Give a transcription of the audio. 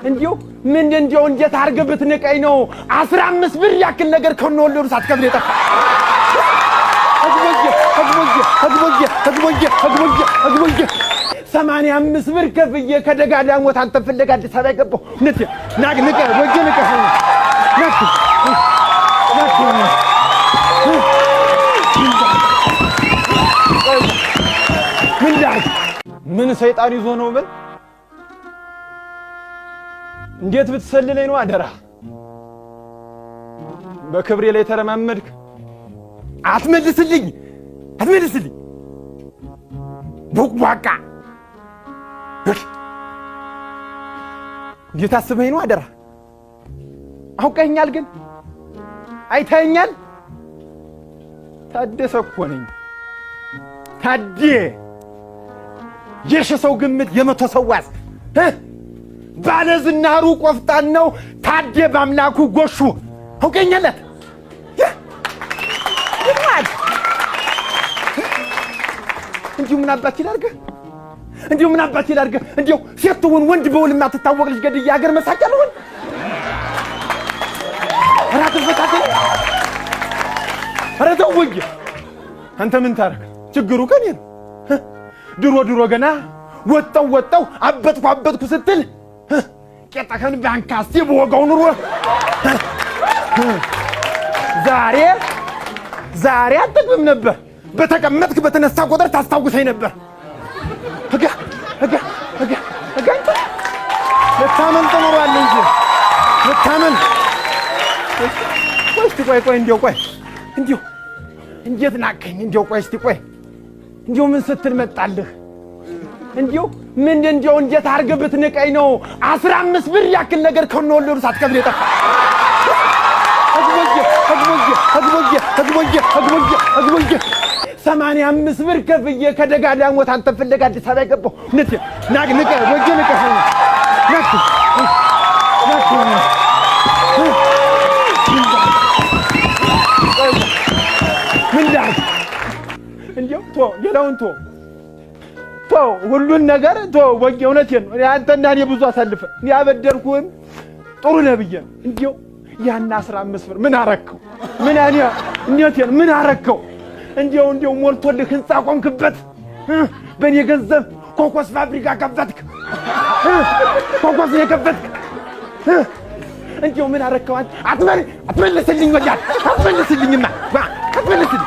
እንዲው ምን እንዲው እንዴት አርገህ ብትንቀኝ ነው 15 ብር ያክል ነገር ከነወለዱ ሳትከፍል የጠፋ አግቦዬ 85 ብር ከፍዬ ከደጋዳሞት አንተ ፍለጋ አዲስ አበባ ገባሁ ነቴ ናቅ ወጀ ምን ሰይጣን ይዞ ነው ምን እንዴት ብትሰልለኝ ነው አደራ በክብሬ ላይ ተረማመድክ አትመልስልኝ ቡቅቧቃ እንዴት አስበኝ ነው አደራ አውቀኛል ግን አይተኛል ታደሰ እኮ ነኝ ታዴ የሸሰው ግምት የመቶ ሰዋስ ባለዝናሩ ቆፍጣን ነው ታዴ ባምላኩ ጎሹ አውቀኛለት እንዲሁ ምን አባት ይላርገ እንዲሁ ሴቱን ወንድ በውልማ ተታወቅ ልጅ ገድያ ሀገር መሳቀለውን አራተው ወንጀ አንተ ምን ታረክ ችግሩ ከኔ ነው ድሮ ገና ወጣው አበጥኩ ስትል ቄጣከን ባንካስቲ በወጋው ኑሮ ዛሬ አትጥም ነበር በተቀመጥክ በተነሳ ቁጥር ታስታውሰኝ ነበር ለታመን ተኖሯል እንጂ ለታመን ቆይ እንዲሁ እንዴት ናቀኝ እንዲሁ ቆይ እንዲሁ ምን ስትል መጣልህ እንዲሁ ምን እንዲሁ እንዴት አርገህ ብትንቀኝ ነው 15 ብር ያክል ነገር ከነወለዱ ሳትከፍል የጠፋ አግቦዬ 85 ብር ከፍዬ ከደጋዳሞት አንተ ፍለጋ አዲስ አበባ ገባሁ ነቴ ናቅ ወጀ እንዲሁ ሌላውን ሁሉን ነገር ወጌ እውነቴን ነው አንተና እኔ ብዙ አሳልፈ እኔ አበደርኩህም ጥሩ ነህ ብዬ እንዲሁ ያን 15 ብር ምን አረከው ምን አረከው እንዲሁ ሞልቶልህ ህንጻ ቆምክበት በእኔ ገንዘብ ኮኮስ ፋብሪካ ከፈትክ ኮኮስ የከፈትክ እንዲሁ ምን አረከው አትመልስልኝ ወጃት አትመልስልኝማ አትመልስልኝ